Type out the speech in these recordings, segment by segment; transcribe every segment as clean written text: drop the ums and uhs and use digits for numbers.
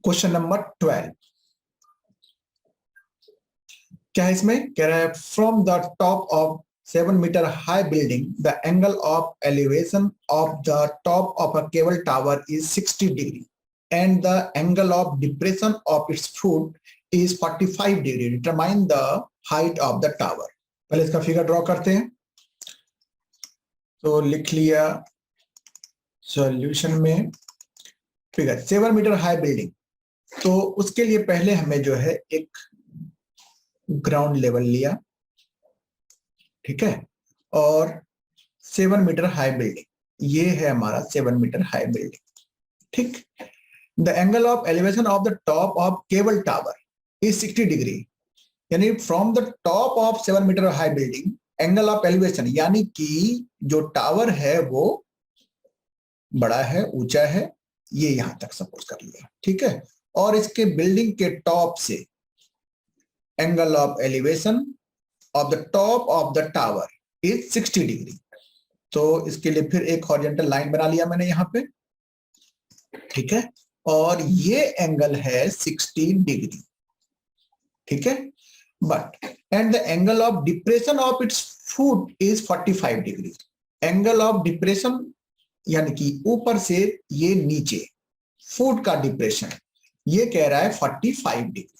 Question number 12 क्या है इसमें? कह रहा है from the top of 7 metre high building the angle of elevation of the top of a cable tower is 60 degree and the angle of depression of its foot is 45 degree. Determine the height of the tower. पहले इसका figure draw करते हैं। तो लिख लिया solution में figure 7 metre high building. तो उसके लिए पहले हमें जो है एक ग्राउंड लेवल लिया, ठीक है, और 7 मीटर हाई बिल्डिंग, ये है हमारा 7 मीटर हाई बिल्डिंग, ठीक। The angle of elevation of the top of cable tower is 60 degree, यानी from the top of 7 metre high building angle of elevation, यानी कि जो टावर है वो बड़ा है, ऊंचा है, ये यहां तक सपोज कर लिया, ठीक है, और इसके बिल्डिंग के टॉप से angle of elevation of the top of the tower is 60 degree. तो इसके लिए फिर एक हॉरिजॉन्टल लाइन बना लिया मैंने यहां पे, ठीक है, और ये एंगल है 60 डिग्री, ठीक है, but and the angle of depression of its foot is 45 degree. Angle of depression यानी कि ऊपर से ये नीचे फुट का डिप्रेशन, ये कह रहा है 45 डिग्री,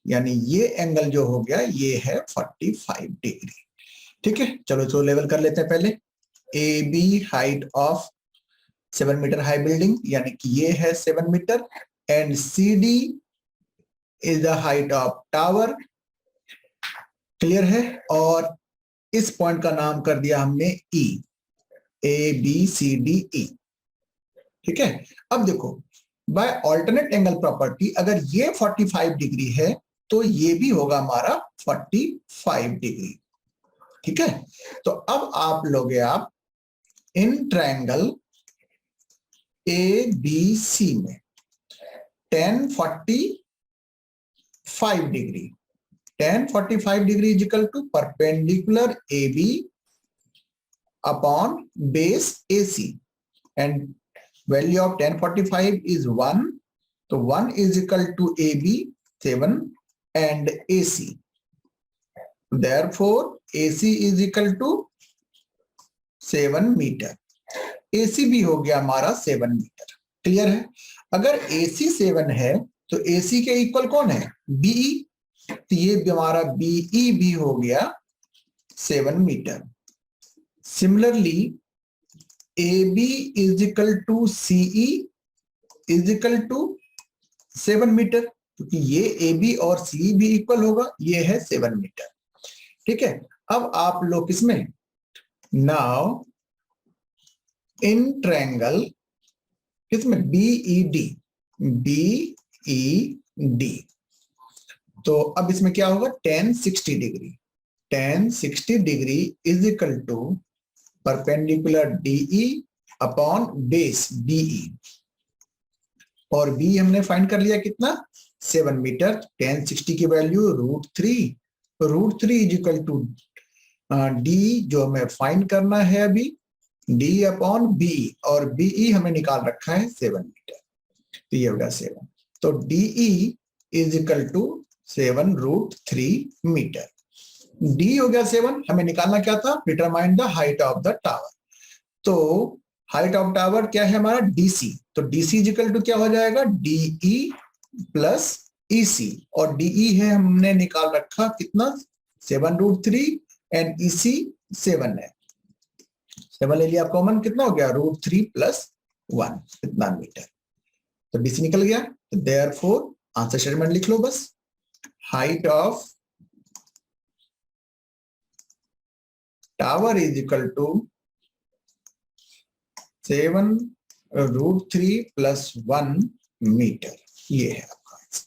यानी ये एंगल जो हो गया ये है 45 डिग्री, ठीक है। चलो तो लेवल कर लेते हैं पहले। A B height of 7 metre high building, यानी कि ये है 7 metre, and C D is the height of tower, clear है, और इस पॉइंट का नाम कर दिया हमने ई, ए बी सी डी ई, ठीक है। अब देखो बाय ऑल्टरनेट एंगल प्रॉपर्टी अगर ये 45 डिग्री है तो ये भी होगा हमारा 45 डिग्री, ठीक है। तो अब आप लोगे आप इन ट्रायंगल ए बी सी में tan 45 degree, tan 45 degree is equal to perpendicular A B upon base A C, and value of tan 45 is 1, तो 1 is equal to AB 7 and AC, therefore AC is equal to 7 metre. AC भी हो गया हमारा 7 metre, clear है। अगर AC 7 है तो AC के इक्वल कौन है? BE, तो ये हमारा BE भी हो गया 7 metre. Similarly AB is equal to CE is equal to 7 metre, क्योंकि ये AB और CE भी इक्वल होगा, ये है 7 मीटर, ठीक है। अब आप लोग किसमें, नाउ इन ट्रायंगल किसमें, BED, BED, तो अब इसमें क्या होगा, tan 60 degree, tan 60 degree is equal to perpendicular DE upon base BE, और B हमने फाइंड कर लिया कितना, 7 मीटर। tan 60 की वैल्यू √3 इज इक्वल टू D जो हमें फाइंड करना है अभी, D अपॉन B, और BE हमें निकाल रखा है 7 मीटर, तो ये होगा 7, तो DE is equal to 7√3 metre. D हो गया 7, हमें निकालना क्या था, determine the height of the tower. तो हाइट ऑफ टावर क्या है हमारा, DC, तो DC इक्वल टू क्या हो जाएगा, DE प्लस EC, और DE है हमने निकाल रखा कितना, 7√3, एंड EC 7 है, 7 ले लिया कॉमन, कितना हो गया, √3 + 1, इतना मीटर, तो DC निकल गया। तो देयरफॉर आंसर स्टेटमेंट लिख लो बस, height of tower is equal to 7√3 + 1 metre, ये है आपका आंसर।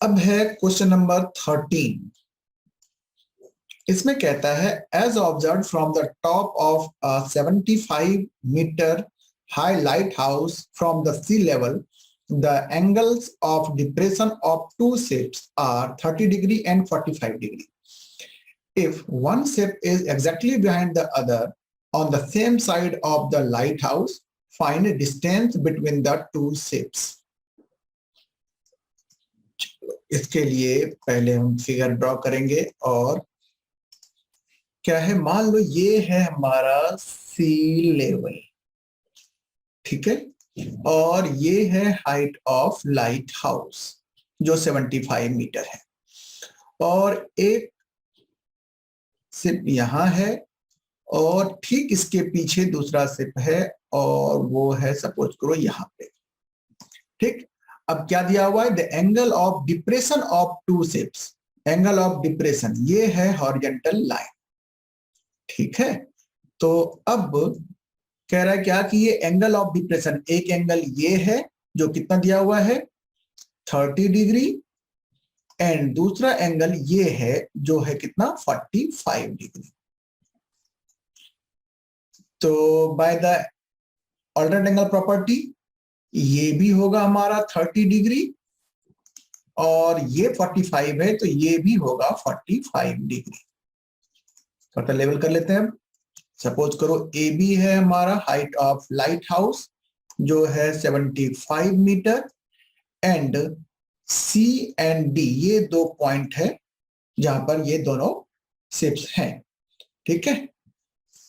अब है क्वेश्चन नंबर 13। इसमें कहता है as observe from the top of 75 metre high lighthouse from the sea level the angles of depression of two shapes are 30 degree and 45 degree. If one shape is exactly behind the other on the same side of the lighthouse, find a distance between the two shapes. इसके लिए पहले हम figure draw करेंगे और क्या है, मान लो ये है हमारा सी लेवल, ठीक है, और ये है हाइट ऑफ लाइट हाउस जो 75 मीटर है, और एक सिर्फ यहां है और ठीक इसके पीछे दूसरा सिप है और वो है सपोज करो यहां पे, ठीक। अब क्या दिया हुआ है, the angle of depression of two ships, angle of depression ये है हॉरिजॉन्टल लाइन, ठीक है। तो अब कह रहा है क्या कि ये एंगल ऑफ डिप्रेशन, एक एंगल ये है जो कितना दिया हुआ है 30 डिग्री, एंड दूसरा एंगल ये है जो है कितना 45 डिग्री। तो by the alternate angle property ये भी होगा हमारा 30 डिग्री और ये 45 है तो ये भी होगा 45 डिग्री। तो लेवल कर लेते हैं। सपोज करो ए बी है हमारा हाइट ऑफ लाइट हाउस जो है 75 metre, and C and D ये दो पॉइंट है जहां पर ये दोनों शिप्स हैं, ठीक है।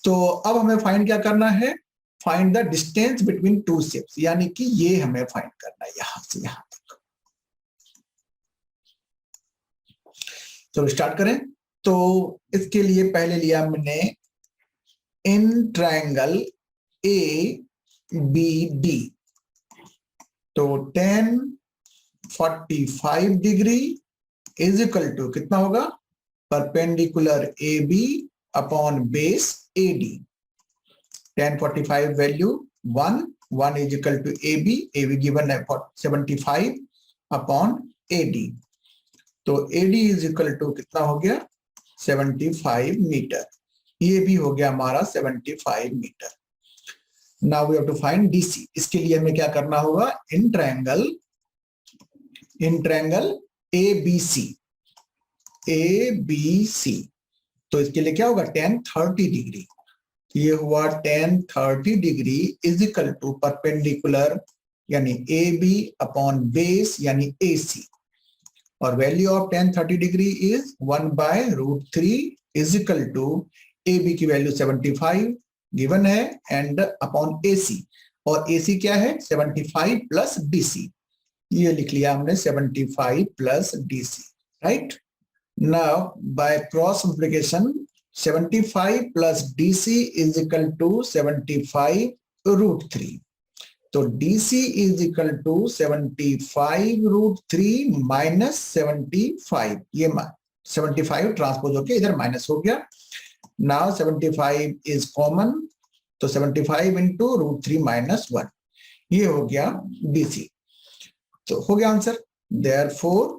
तो अब हमें फाइंड क्या करना है, find the distance between two ships, यानी कि ये हमें फाइंड करना है यहां से यहां तक। चलो स्टार्ट करें। तो इसके लिए पहले लिया हमने in triangle A B D, तो 10 45 डिग्री इज इक्वल टू कितना होगा, perpendicular A B upon base A D. 10 45 value 1 is equal to A B given है 75 अपॉन ए डी, तो A D is equal to कितना हो गया 75 metre, ये भी हो गया हमारा 75 metre. Now we have to find DC, इसके लिए हमें क्या करना होगा, इन ट्रायंगल ए बी सी, तो इसके लिए क्या होगा 10 30 डिग्री, ये हुआ 10 30 degree is equal to perpendicular यानी ए बी अपॉन बेस यानी ए सी, और वैल्यू ऑफ 10 30 डिग्री इज 1/√3 is equal to A B की वैल्यू 75 गिवन है एंड अपॉन ए सी, और ए सी क्या है 75 प्लस डी सी, ये लिख लिया हमने 75 plus D C, right. Now by cross multiplication 75 plus D C is equal to 75√3, तो DC is equal to 75√3 minus 75, ये 75 ट्रांसपोज होके इधर माइनस हो गया। नाउ 75 इज कॉमन, तो 75 इंटू √3 माइनस 1, ये हो गया DC। तो हो गया answer. Therefore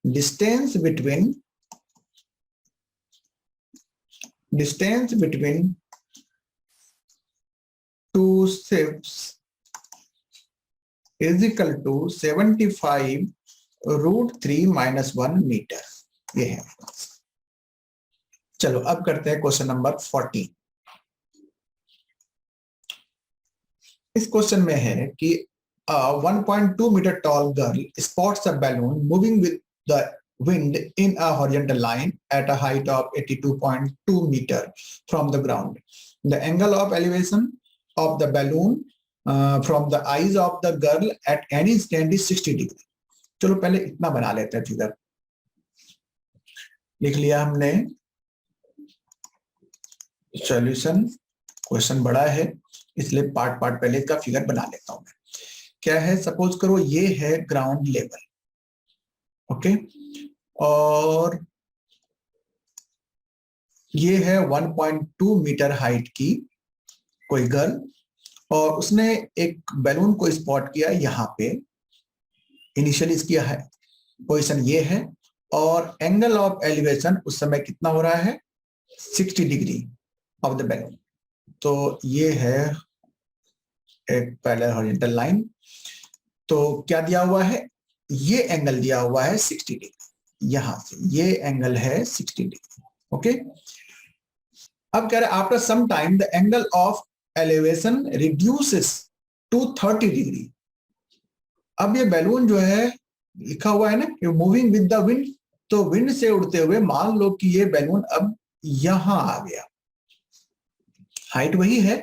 distance between two ships is equal to 75√3 minus 1 metre, ये है। चलो अब करते हैं क्वेश्चन नंबर 14। इस क्वेश्चन में है कि 1.2 metre tall girl spots a balloon moving with the wind in a horizontal line at a height of 82.2 meter from the ground. The angle of elevation of the balloon from the eyes of the girl at any instant is 60 degree. चलो पहले इतना बना लेते हैं figure, लिख लिया हमने solution, question बड़ा है इसलिए पार्ट पहले इसका फिगर बना लेता हूं मैं। क्या है, सपोज करो ये है ग्राउंड लेवल, ओके, और ये है 1.2 मीटर हाइट की कोई गर्ल, और उसने एक बैलून को स्पॉट किया यहाँ पे, इनिशियली इसकी है पोजीशन ये है, और एंगल ऑफ एलिवेशन उस समय कितना हो रहा है 60 डिग्री ऑफ द बैलून। तो ये है एक पैरेलल हॉरिजॉन्टल लाइन, तो क्या दिया हुआ है, ये एंगल दिया हुआ है 60 डिग्री, यहां से ये एंगल है 60 डिग्री, ओके। अब कह रहे after some time the angle of elevation reduces to 30 degree. अब ये बैलून जो है लिखा हुआ है ना कि मूविंग विद द विंड, तो विंड से उड़ते हुए मान लो कि ये बैलून अब यहां आ गया, हाइट वही है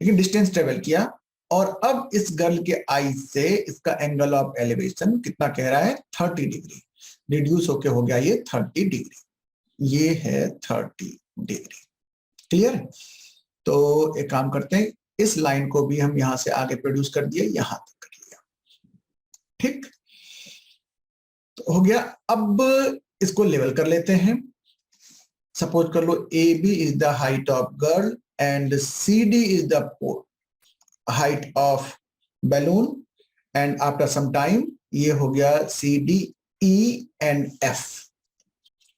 लेकिन डिस्टेंस ट्रेवल किया, और अब इस गर्ल के आई से इसका एंगल ऑफ एलिवेशन कितना कह रहा है 30 डिग्री, रिड्यूस होके हो गया ये 30 डिग्री, ये है 30 डिग्री। क्लियर? तो एक काम करते हैं, इस लाइन को भी हम यहां से आगे प्रोड्यूस कर दिए, यहां तक कर लिया। ठीक, तो हो गया। अब इसको लेवल कर लेते हैं। सपोज कर लो A B is the height of girl and C D is the height of balloon, and after some time ये हो गया C D E and F,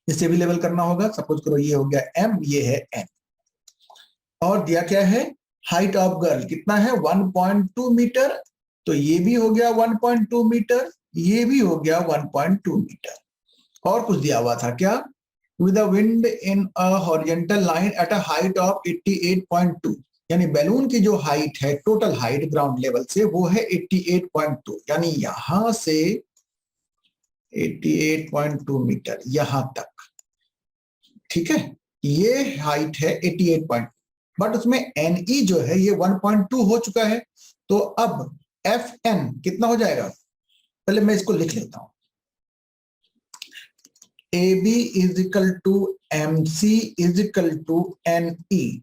इसे भी लेवल करना होगा। सपोज करो ये हो गया एम, ये है एन, और दिया क्या है हाइट ऑफ गर्ल कितना है 1.2 मीटर, तो ये भी हो गया 1.2 मीटर, ये भी हो गया 1.2 मीटर। और कुछ दिया हुआ था क्या, with the wind in a horizontal line at a height of 88.2, यानी बैलून की जो हाइट है टोटल हाइट ग्राउंड लेवल से वो है 88.2, यानी यहां से 88.2 मीटर यहां तक। ठीक है, ये हाइट है 88. बट उसमें NE जो है ये 1.2 हो चुका है, तो अब FN कितना हो जाएगा, पहले मैं इसको लिख लेता हूं। AB is equal to MC is equal to NE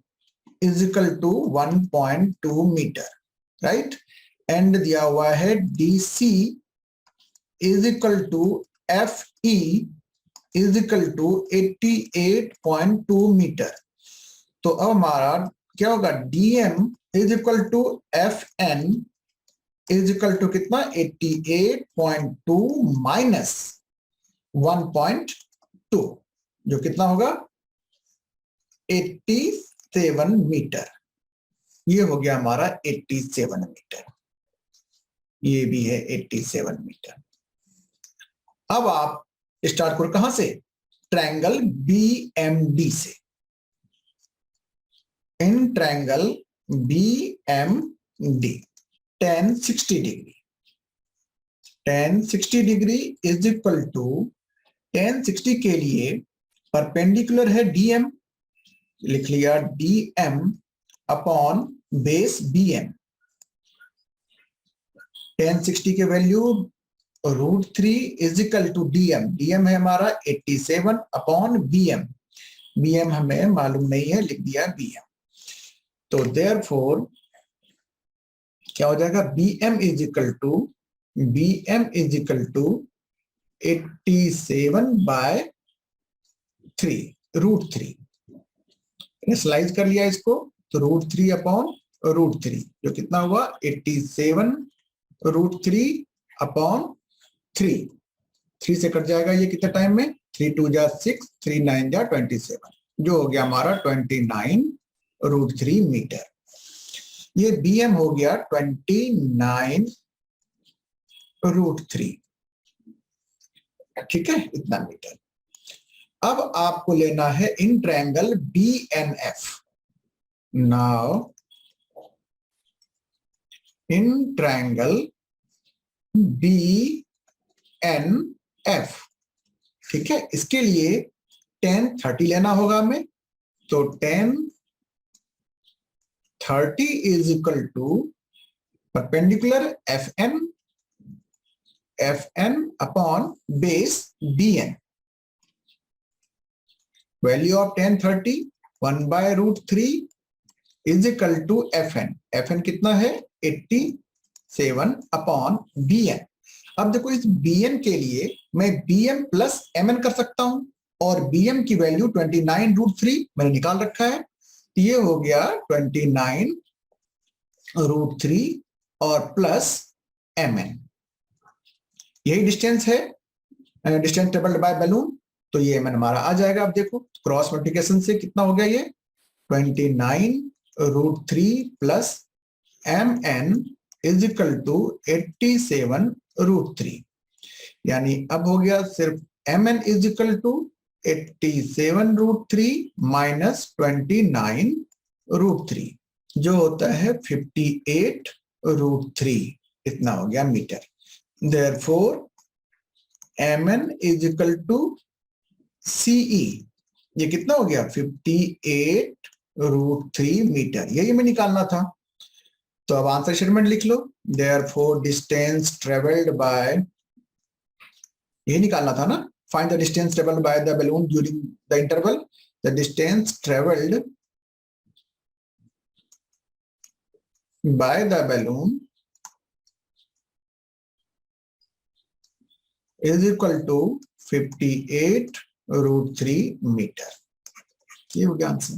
is equal to 1.2 metre, right. And दिया हुआ है DC is equal to FE is equal to 88.2 metre. तो अब हमारा क्या होगा, DM is equal to FN is equal to कितना 88.2 minus 1.2, जो कितना होगा 87 मीटर। ये हो गया हमारा 87 मीटर, ये भी है 87 मीटर। अब आप स्टार्ट करो कहां से, ट्रायंगल BMD से। In triangle BMD tan 60 degree, tan 60 degree is equal to tan 60 के लिए परपेंडिकुलर है DM, लिख लिया DM upon base BM। tan 60 के value √3 is equal to DM है हमारा 87 अपॉन BM हमें मालूम नहीं है, लिख दिया BM। तो देयरफॉर क्या हो जाएगा, BM is equal to 87/3 √3, slice कर लिया इसको, तो √3 अपॉन √3 जो कितना हुआ 87 √3 अपॉन 3 से कट जाएगा ये कितने टाइम में, 3 2 जा 6, 3 9 जा 27, जो हो गया हमारा 29 √3 मीटर। ये BM हो गया 29 √3, ठीक है, इतना मीटर। अब आपको लेना है in triangle BNF। Now in triangle BNF, ठीक है, इसके लिए tan 30 लेना होगा हमें, तो tan 30 is equal to perpendicular FN upon base BN। Value of tan 30 1/√3 is equal to FN कितना है 87 अपॉन BN। अब देखो इस BN के लिए मैं BM प्लस MN कर सकता हूं, और BM की वैल्यू 29 √3 मैंने निकाल रखा है, ये हो गया 29 √3 और प्लस MN, यही डिस्टेंस है, डिस्टेंस ट्रेवल्ड बाय बैलून, तो ये MN हमारा आ जाएगा। अब देखो क्रॉस मल्टीप्लिकेशन से कितना हो गया ये 29 √3 plus MN is equal to 87 √3, यानी अब हो गया सिर्फ MN is equal to 87 √3 minus 29 √3, जो होता है 58 √3, इतना हो गया metre. Therefore, mn is equal to CE. ये कितना हो गया 58√3 मीटर, यही हमें निकालना था। तो अब आंसर स्टेटमेंट लिख लो। Therefore, distance traveled by, यही निकालना था ना, find the distance traveled by the balloon during the interval. The distance traveled by the balloon is equal to 58√3 metre. ये हो गया आंसर।